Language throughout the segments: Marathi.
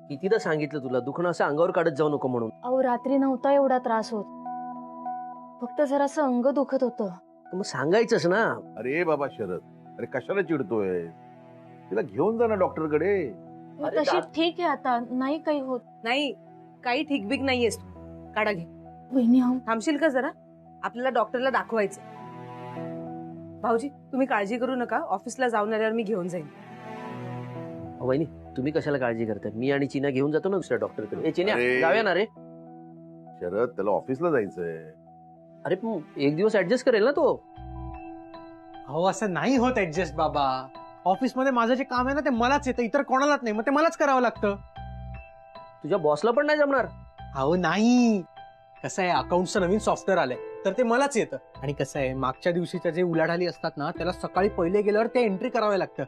कितीदा सांगितलं तुला दुखणं असं अंगावर काढत जाऊ नको म्हणून. अहो रात्री नव्हता एवढा त्रास होत, फक्त जरासं अंग दुखत होतं. मग सांगायचंच ना. अरे बाबा शरद, अरे कशाला चिडतोय? तिला घेऊन जा ना डॉक्टरकडे. अरे तशी ठीक आहे आता, नाही काही होत. नाही काही ठीक बिक नाहीयेस तू. काढा घे. वहिनी अहो थांबशील का जरा? आपल्याला डॉक्टरला दाखवायचं. भाऊजी तुम्ही काळजी करू नका, ऑफिसला जाऊन आल्यावर मी घेऊन जाईन. वहिनी तुम्ही कशाला काळजी करताय? मी आणि चिना घेऊन जातो ना दुसऱ्या डॉक्टरकडे. चिन्या अरे. जाऊया ना रे. शरद, त्याला ऑफिसला जायचंय. अरे पण एक दिवस ऍडजस्ट करेल ना तो. अहो असं नाही होत ऍडजस्ट बाबा. ऑफिस मध्ये माझं जे काम आहे ना ते मलाच येतं, इतर कोणालाच नाही. मग ते मलाच करावं लागतं. तुझ्या बॉसला पण नाही जमणार. अहो नाही, कसं आहे अकाउंटचं नवीन सॉफ्टवेअर आलंय तर ते मलाच येतं. आणि कसं आहे मागच्या दिवशीच्या जे उलाढाली असतात ना त्याला सकाळी पहिले गेल्यावर ते एंट्री करावे लागतं.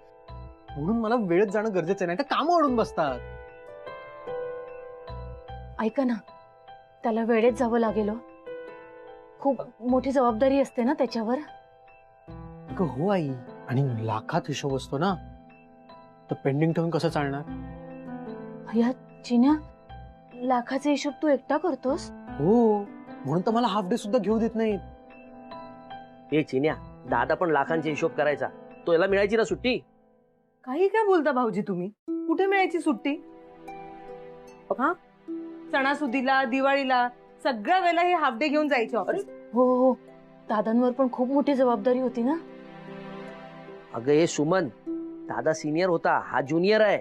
म्हणून मला वेळेत जाणं गरजेचं आहे, नाही तर कामं अडून बसतात. ऐका ना, त्याला वेळेत जावं लागेल. खूप मोठी जबाबदारी असते ना त्याच्यावर. अगं हो आई, आणि लाखात हिशोब असतो ना, तर पेंडिंग ठेवून कसं चालणार? भैया चिन्या, लाखाचा हिशोब तू एकटा करतोस? हो, म्हणून तर मला हाफ डे सुद्धा घेऊ देत नाहीत. हे चिन्या, दादा पण लाखांचे हिशोब करायचा. तो याला मिळायची ना सुट्टी. काही काय बोलता भाऊजी तुम्ही? कुठे मिळायची सुट्टी? हा, सणासुदीला दिवाळीला सगळ्या वेळेला हे हाफ डे घेऊन जायचे ऑफिस. हो हो, दादांवर पण खूप मोठी जबाबदारी होती ना. अगं हे सुमन, दादा सिनियर होता, हा ज्युनियर आहे.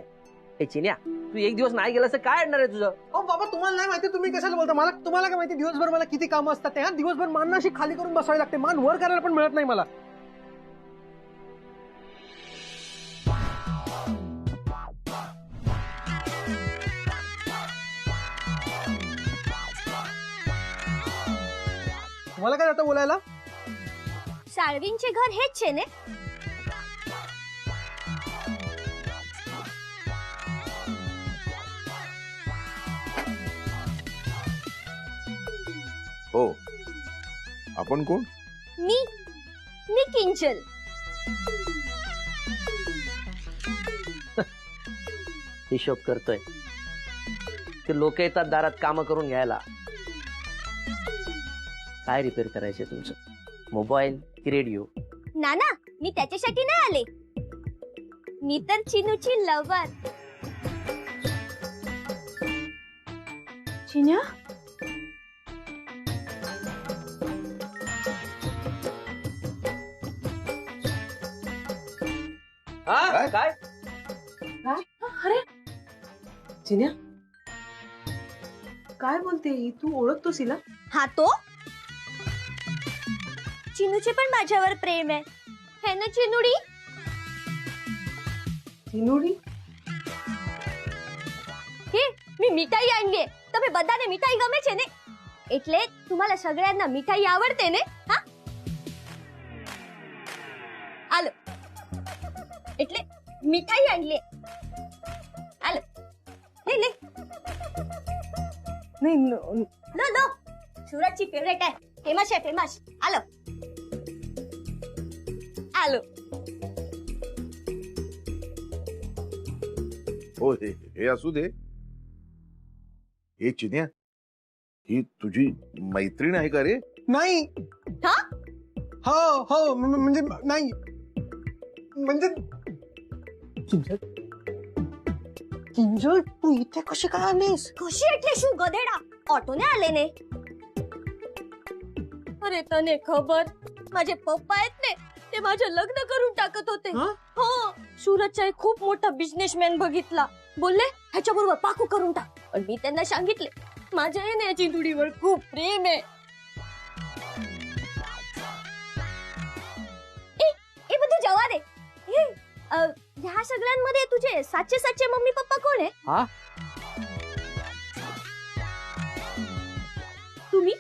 हे चिन्या, तू एक दिवस नाही गेलास तर काय अडणार आहे तुझं? अहो बाबा तुम्हाला नाही माहिती, तुम्ही कशाला बोलता? मला तुम्हाला काय माहिती दिवसभर मला किती कामं असतात ते. दिवसभर मान अशी खाली करून बसावी लागते, मान वर करायला पण मिळत नाही मला. तुम्हाला काय जातं बोलायला? साळवींचे घर हेच छे ने. हो, आपण कोण? मी मी किंचल. हिशोब करतोय. ते लोक येतात दारात कामं करून घ्यायला. काय रिपेअर करायचे तुमचं? मोबाईल की रेडिओ? नाना, मी त्याच्यासाठी नाही आले. मी तर चिनूची लवर. चिन्या, हा काय? अरे जिन्या, काय बोलते ही? तू ओळखतोस हिला? हा तो चिनूचे पण माझ्यावर प्रेम आहे, है ना चिनुडी? चिनुडी? हे मी मिठाई आणली, તમે બધાને મિઠાઈ ગમે છે ને? એટલે तुम्हाला सगळ्यांना मिठाई आवडते ने? हा, आलो. એટલે मिठाई आणली. आलो, ले ले. नाही लो लो, सूरजची फेवरेट आहे, फेमस आहे फेमस. आलो आलो. हो, हे असू दे. हे चिन्या, ही तुझी मैत्रीण आहे का रे? नाही. हा, हो हो, म्हणजे नाही, म्हणजे किंजल, किंजल तू इथे कशी काय आलीस? खुशी એટલે શું ગધેડા? ઓટોને આલે ને. अरे तने खबर, माझे पप्पा आहेत ने, ते माझे लग्न करून टाकत होते. हो, सूरजचा एक खूप मोठा बिझनेसमॅन बघितला, बोलले ह्याच्याबरोबर पाकू करून टाक. पण मी त्यांना सांगितले माझ्या याची दुडीवर खूप प्रेम आहे. ए બધું जवा दे. ह्या सगळ्यांमध्ये तुझे साचे साचे मम्मी पप्पा कोण आहे? हा, तुम्ही?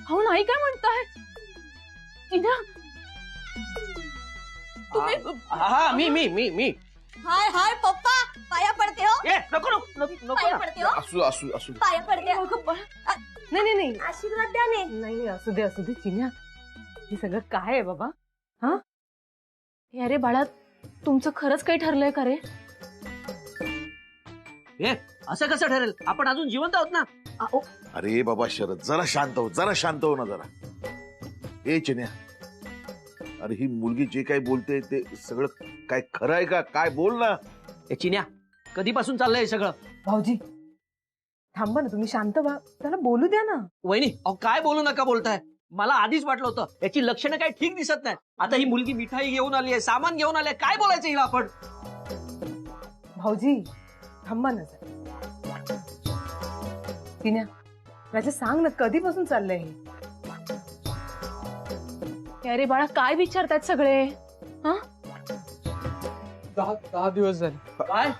हो नाही काय म्हणताय? चिन्या, तुम्ही? हा, मी. हाय हाय पप्पा, पाया पडते हो. ए, नको पाया ना. पडते हो. असू असू असू. पाया पडते हो. नाही नाही नाही आशीर्वाद द्या ने. नाही, असू दे चिन्या. हे सगळं काय आहे बाबा? अरे बाळा, तुमचं खरंच काही ठरलंय का रे? हे असं कसं ठरेल? आपण अजून जिवंत आहोत ना. अहो, अरे बाबा शरद, जरा शांत हो, जरा शांत हो ना जरा. ए चिन्या, अरे ही मुलगी जे काही बोलते ते सगळं काय खरं आहे का? काय बोल ना. हे चिन्या, कधीपासून चाललंय हे सगळं? भाऊजी थांबा ना, तुम्ही शांत व्हा, त्याला बोलू द्या ना. वहिनी, अहो काय बोलू नका बोलताय. मला आधीच वाटलं होतं याची लक्षणं काही ठीक दिसत नाही. आता ही मुलगी मिठाई घेऊन आली आहे, सामान घेऊन आली आहे, काय बोलायचं हिला आपण? भाऊजी थांबा ना जरा. तिन्या, राजा सांग ना, कधीपासून चाललंय हे? अरे बाळा, काय विचारतायत सगळे? हा, 10 दिवस झाले. काय?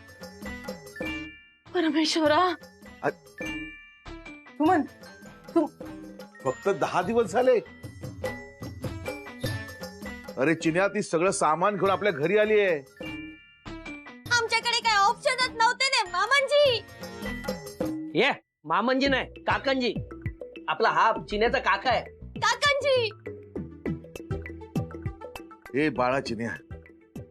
परमेश्वरा. सुमन, फक्त 10 दिवस झाले? अरे चिन्या, ती सगळं सामान घेऊन आपल्या घरी आली आहे. आमच्याकडे काय ऑप्शनच नव्हते ना मामांजी. ये मामनजी नाही, काकनजी. आपला हा चिन्याचा काका आहे. काकांजी. हे बाळा चिन्या,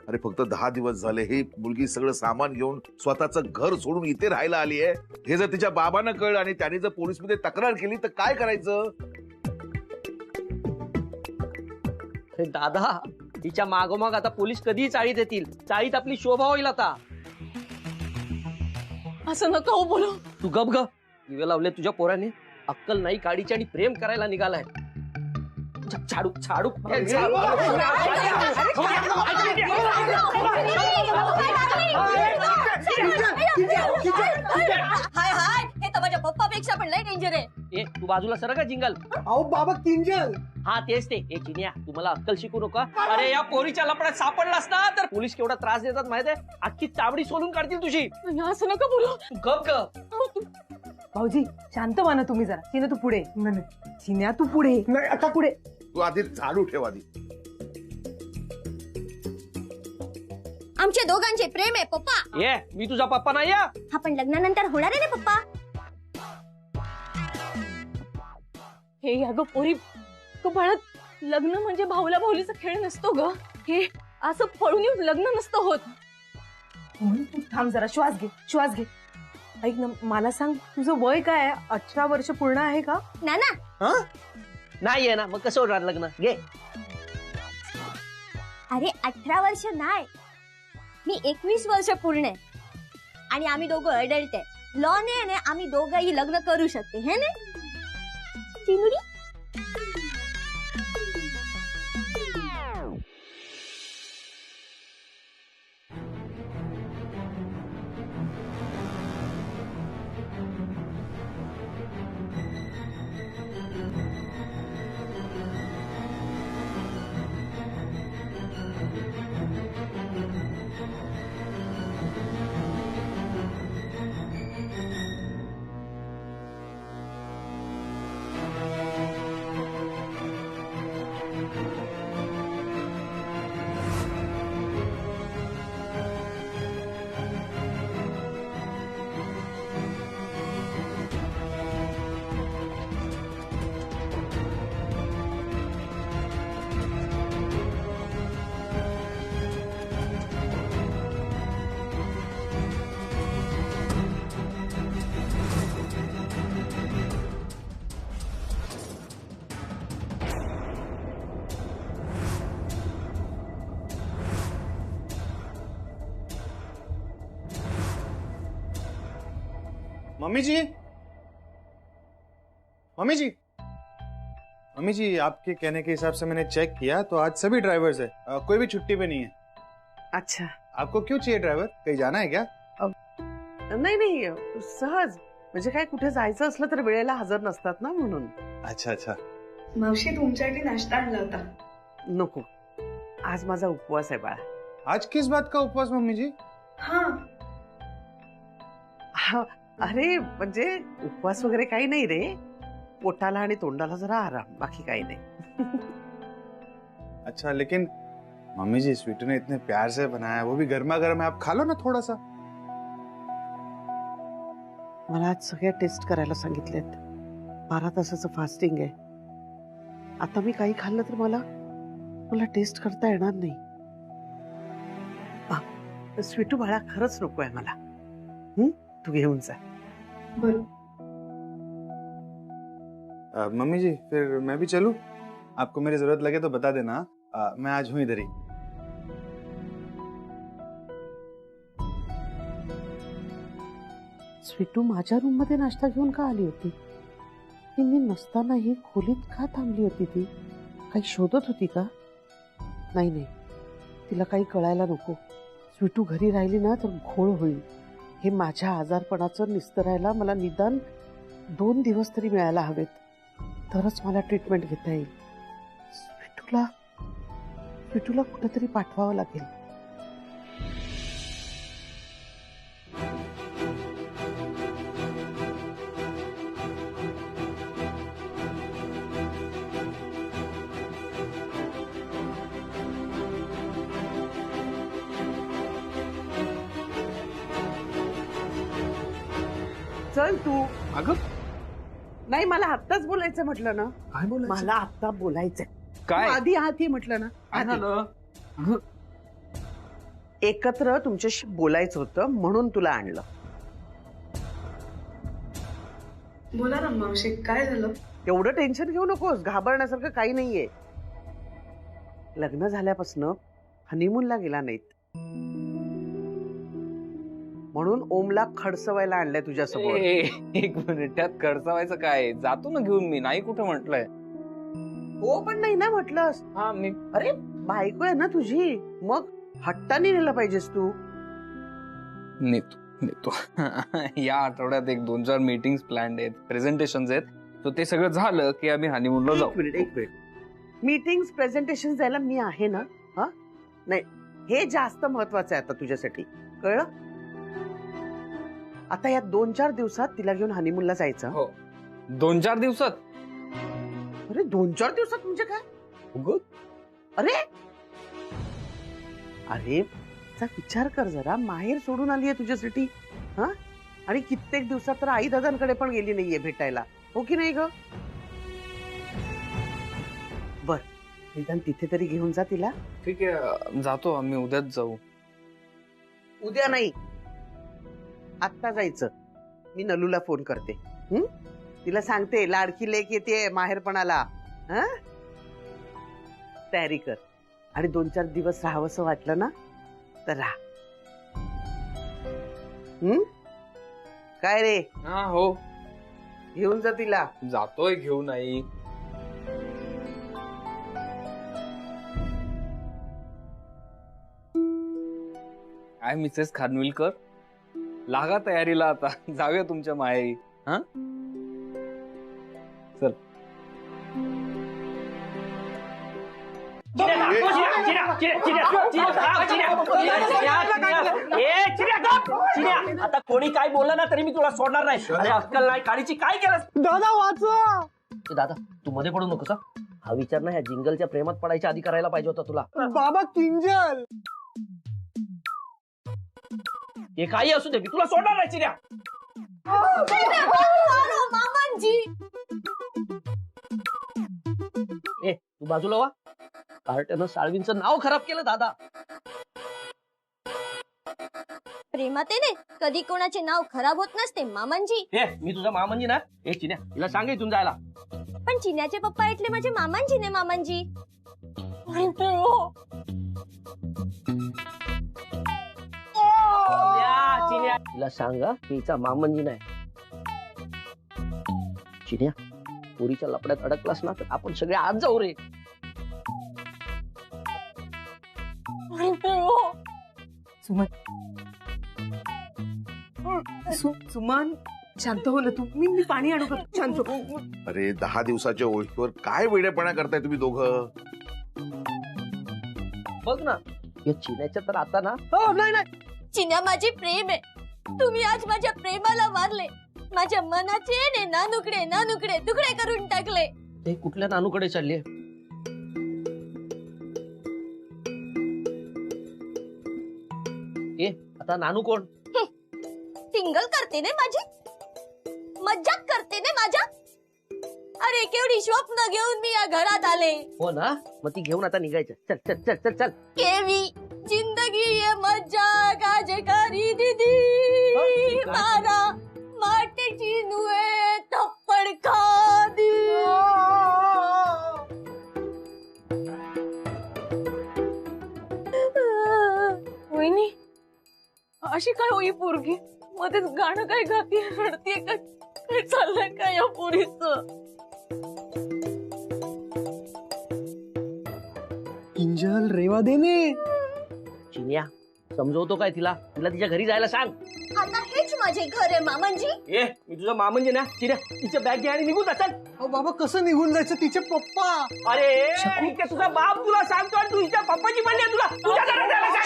अरे फक्त 10 दिवस झाले. ही मुलगी सगळं सामान घेऊन स्वतःचं घर सोडून इथे राहायला आली आहे. हे जर तिच्या बाबांना कळलं आणि त्यांनी जर पोलीसमध्ये तक्रार केली तर काय करायचं? हे दादा, हिच्या मागोमाग आता पोलीस कधीही चाळीत येतील. चाळीत आपली शोभा होईल आता. असं नका हो बोलू. तू गप ग. दिवे लावले तुझ्या पोराने. अक्कल नाही काडीची आणि प्रेम करायला निघालाय. छाडू छाडू. हाय हाय, हे तर माझ्या पप्पापेक्षा पण लय डेंजर आहे. ए तू बाजूला सर का जिंगल. अहो बाबा, किंजल. हा तेच ते. ए चिन्या, तू मला अक्कल शिकू नका. अरे या पोरीच्या लपड्यात सापडलास ना तर पोलीस केवढा त्रास देतात माहिती आहे. अख्खी चावडी सोलून काढतील तुझी. असं नका बोलू. तू गप ग. भाऊजी शांत व्हा ना तुम्ही जरा. चिन्या तू पुढे. चिन्या तू पुढे. नाही, आता पुढे. तू आधी झाडू ठेव आधी. आमच्या दोघांचे प्रेम आहे पप्पा. ये मी तुझा पप्पा नाही. हा पण लग्नानंतर होणार आहे ना पप्पा. हे या ग पोरी, ग बाळा, लग्न म्हणजे भाऊला भाऊलीचा खेळ नसतो ग. हे असं पळून येऊन लग्न नसतं होत. तू थांब जरा, श्वास घे, श्वास घे. ऐक ना, मला सांग, तुझं वय काय आहे? 18 वर्ष पूर्ण आहे का? नाना, नाहीये ना, मग कसं होणार लग्न? घे. अरे 18 वर्ष नाही, मी 21 वर्ष पूर्ण आहे. आणि आम्ही दोघं अडल्ट आहे. लॉ ने आम्ही दोघंही लग्न करू शकते, हे ना चिनुडी? मम्मी जी, मम्मी जी, मम्मी जी, आपके कहने के हिसाब से मैंने चेक किया तो आज सभी ड्राइवर्स है, कोई भी छुट्टी पे नहीं है. अच्छा. आपको क्यों चाहिए ड्राइवर? कहीं जाना है क्या? नाही नाही, सहज. म्हणजे काय कुठे जायचं असलं तर वेळेला हजर नसतात ना, म्हणून. अच्छा अच्छा. मावशी तुमच्यासाठी नाश्ता आणला होता. नको, आज माझा उपवास आहे बाळा. आज किस बात का उपवास मम्मी जी? हाँ, अरे म्हणजे उपवास वगैरे काही नाही रे. पोटाला आणि तोंडाला जरा आराम, बाकी काही नाही. अच्छा, लेकिन मम्मी जी, स्वीटू ने इतने प्यार से बनाया, वो भी गर्मा गर्म है, आप खा लो ना थोड़ा सा. मला आज सगळ्या टेस्ट करायला सांगितलेत. 12 तासाचं फास्टिंग आहे. आता मी काही खाल्लं तर मला टेस्ट करता येणार नाही. स्वीटू बाळा खरंच नकोय मला. तू घेऊन जा. बर. मम्मी जी फिर मैं भी चलूं? आपको मेरी जरूरत लगे तो बता देना. मैं आज हूं इधर ही. स्वीटू माझ्या रूम मध्ये नाश्ता घेऊन का आली होती? मी नसतानाही खोलीत का थांबली होती ती? काही शोधत होती का? नाही नाही, तिला काही कळायला नको. स्वीटू घरी राहिली ना तर घोळ होईल. हे माझ्या आजारपणाचं निस्तरायला मला निदान 2 दिवस तरी मिळायला हवेत, तरच मला ट्रीटमेंट घेता येईल. स्वीटूला कुठेतरी पाठवावं लागेल. चल तू. अगं नाही, मला आत्ताच बोलायचं म्हटलं ना. काय बोलायचं? मला आत्ता बोलायचंय. काय? तू आधी आत ये म्हटलं ना. काय झालं? एकत्र तुमच्याशी बोलायचं होतं म्हणून तुला आणलं. बोला ना मावशी, काय झालं? एवढं टेन्शन घेऊ नकोस. घाबरण्यासारखं काही नाहीये. लग्न झाल्यापासून हनीमूनला गेला नाहीत म्हणून ओमला खडसवायला आणलंय तुझ्यासमोर. एक मिनिट, त्यात खर्चावायचं काय? जातो ना घेऊन मी. नाही कुठं म्हटलंय. हो पण नाही ना म्हटलंस. हा मी अरे बायको आहे ना तुझी, मग हट्टाने नेलं पाहिजेस तू. नेतो. या आठवड्यात 1-2-4 मीटिंग्स प्लॅन्ड आहेत, प्रेझेंटेशन आहेत. तर ते सगळं झालं की आम्ही हनीमूनला जाऊ. एक मिनिट. मीटिंग्स प्रेझेंटेशन जायला मी आहे ना. हा नाही, हे जास्त महत्वाचं आहे आता तुझ्यासाठी, कळलं? आता या 2-4 दिवसात तिला घेऊन हनीमूनला जायचं. हो. 2-4 दिवसात? अरे 2-4 दिवसात म्हणजे काय? अरे विचार कर जरा. माहेर सोडून आली आहे तुझ्यासाठी. हा, आणि कित्येक दिवसात तर आई दादांकडे पण गेली नाहीये भेटायला. हो की नाही ग? बर, निदान तिथे तरी घेऊन जा तिला. ठीक आहे, जातो आम्ही. उद्याच जाऊ. उद्या नाही, आत्ता जायचं. मी नलूला फोन करते. तिला सांगते लाडकी लेक येते माहेरपणाला. तयारी कर. आणि 2-4 दिवस राहावंसं वाटलं ना तर राहा. काय रे? हा हो, घेऊन जा तिला. जातोय घेऊन. आई काय मिसेस खानविलकर, लागा तयारीला. आता जाऊया तुमच्या माहेरी. हा चल. आता कोणी काय बोललं ना तरी मी तुला सोडणार नाही. अरे अक्कल नाही, काळीची काय केलं? दादा वाचवा. दादा तू मध्ये पडू नकोस. हा विचार ना ह्या जिंगलच्या प्रेमात पडायच्या आधी करायला पाहिजे होता तुला. बाबा किंजल. हे काही असू दे, मी तुला सोडणार नाही. चिऱ्या मामांजी, तू बाजूला वा. कार्ट्यानं साळवींचं नाव खराब केलं दादा. प्रेमात आहे ना कधी कोणाचे नाव खराब होत नसते मामांजी. मी तुझा मामांजी ना. चिन्या, तिला सांग इथून जायला. पण चिन्याचे पप्पा ऐकले माझे मामांजी ने. मामांजी तिला सांगा तिचा मामंजी नाही. चिन्या, पुरीच्या लपड्यात अडकलास ना तर आपण सगळे आज जाऊ रे. सुमन शांत हो ना तू. मी पाणी आणू का? शांत हो. अरे 10 दिवसाच्या ओळखीवर काय वेडेपणा करताय तुम्ही दोघं? बघ ना, या चिन्याच्या तर आता ना. नाही. चिन्या माझी प्रेम आहे. तुम्ही आज माझ्या प्रेमाला मारले. माझ्या मनाचे नानुकडे तुकडे करून टाकले. ते कुठल्या नानूकडे चालले? आता नानू कोण? सिंगल करते ने माझी, मज्जाक करते ने माझ्या. अरे केवढी स्वप्न घेऊन मी या घरात आले. हो ना, मग ती घेऊन आता निघायचं. चल चल चल चल चल. केवी जिंदगी ये मज्जाक वहिनी अशी काय होई पोरगी मध्येच गाणं काय गातीये रडतीये काय काय चाललंय काय या पोरीचं? किंजल रेवा देने. चिन्या समजवतो काय तिला तिला तिच्या घरी जायला सांग. आता हेच माझे घर आहे मामांजी. ए मी तुझा मामन ना चिन्या तिच्या बॅग घ्या आणि निघून जातात. अहो बाबा कसं निघून जायचं तिचे पप्पा. अरे इथे तुझा बाप तुला सांगतो आणि तू हिच्या पप्पाची म्हणली तुला तुझ्या घरात जायला सांग.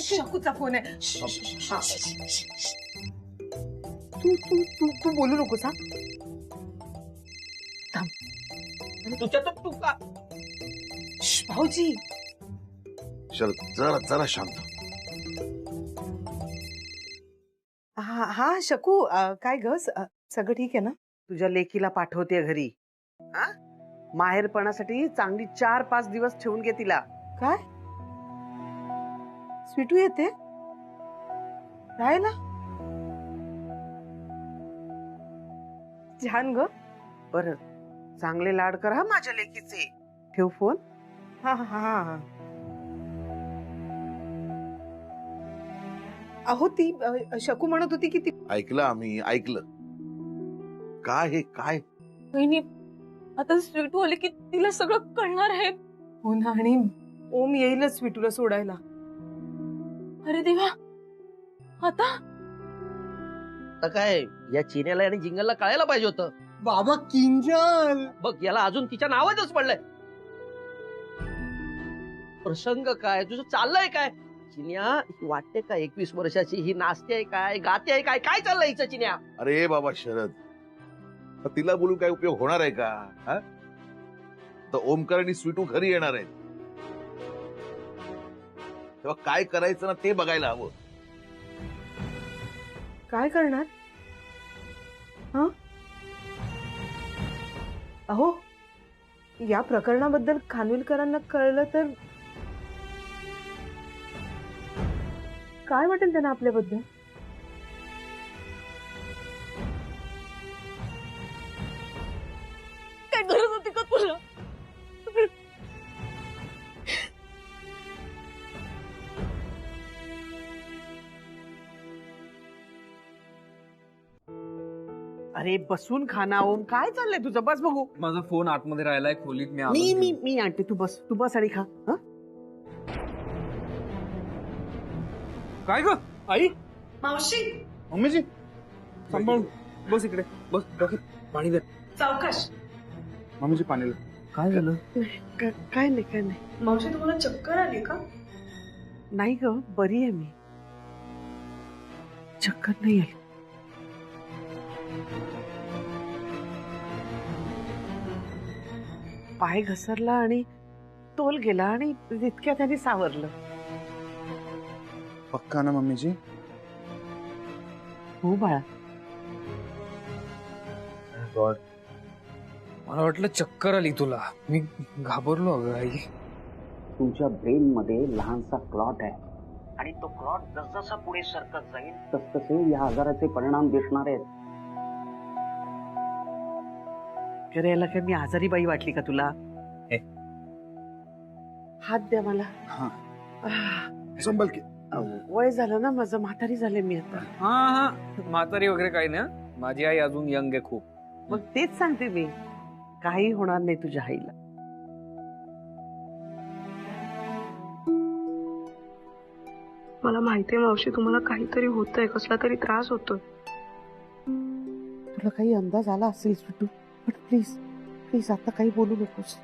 शकूचा फोन आहे. तू बोलू नकोस हा. तुझ्या तर तू का भाऊजी शरद जरा जरा शांत. हा शकू काय ग सगळं ठीक आहे ना? तुझ्या लेकीला पाठवते घरी. हा माहेरपणासाठी चांगली 4-5 दिवस ठेवून घे तिला. काय स्वीटू येते राहायला? छान ग. बर चांगले लाड कर हा माझ्या लेकीचे. ठेव फोन. हा हा हा. अहो ती शकू म्हणत होती की ती ऐकलं आम्ही ऐकलं. काय हे काय वहिनी आता स्वीट आली की तिला सगळं कळणार आहे. हो ना. आणि ओम येईलच स्वीटूला सोडायला. अरे देवा आता तर काय या चिन्याला आणि जिंगलला कळायला पाहिजे होतं. बाबा किंजल. बघ याला अजून तिच्या नावातच पडलंय. प्रसंग काय तुझं चाललंय काय चिन्या? वाटते का 21 वर्षाची ही नाचते आहे काय गाते आहे काय काय चाललंय हिचं चिन्या? अरे बाबा शरद तिला बोलून काय उपयोग होणार आहे का? हा? तर ओमकार आणि स्वीटू घरी येणार आहेत तेव्हा काय करायचं ना ते बघायला हवं. काय करणार? हा अहो या प्रकरणाबद्दल खानविलकरांना कळलं तर काय वाटेल त्यांना आपल्याबद्दल? काय गरज होती का तुला? अरे बसून खाना. ओम काय चाललंय तुझं? बस बघू. माझा फोन आतमध्ये राहिलाय खोलीत. मी आणते. तू बस आणि खा. हा काय ग आई? मावशी मम्मीजी सांभाळून बस इकडे बस. पाणी दे. सावकाश. मम्मीजी पाणी ला. काय झालं? काय नाही. मावशी तुम्हाला चक्कर आली का? नाही ग बरी आहे मी. चक्कर नाही आली. पाय घसरला आणि तोल गेला आणि इतक्या त्याने सावरलं. पक्का ना मम्मीजी? हो बाळा. गॉड मला वाटलं चक्कर आली तुला. मी घाबरलो अगं आई. तुमच्या ब्रेन मध्ये लहानसा क्लॉट आहे आणि तो क्लॉट जसजसा पुढे सरकत जाईल तसतसे या आजाराचे परिणाम दिसणार आहेत. अरे याला काय मी आजारी बाई वाटली का तुला? हात द्या मला. संभल की. वय झालं ना माझं. म्हातारी झाले मी आता. हा म्हातारी वगैरे काही नाही. माझी आई अजून यंग आहे खूप. मग तेच सांगते मी. काही होणार नाही तुझ्या आईला. मला माहितीये मावशी तुम्हाला काहीतरी होतंय. कसला तरी त्रास होतोय. तुला काही अंदाज आला असेल स्वीटू पण प्लीज आता काही बोलू नकोस.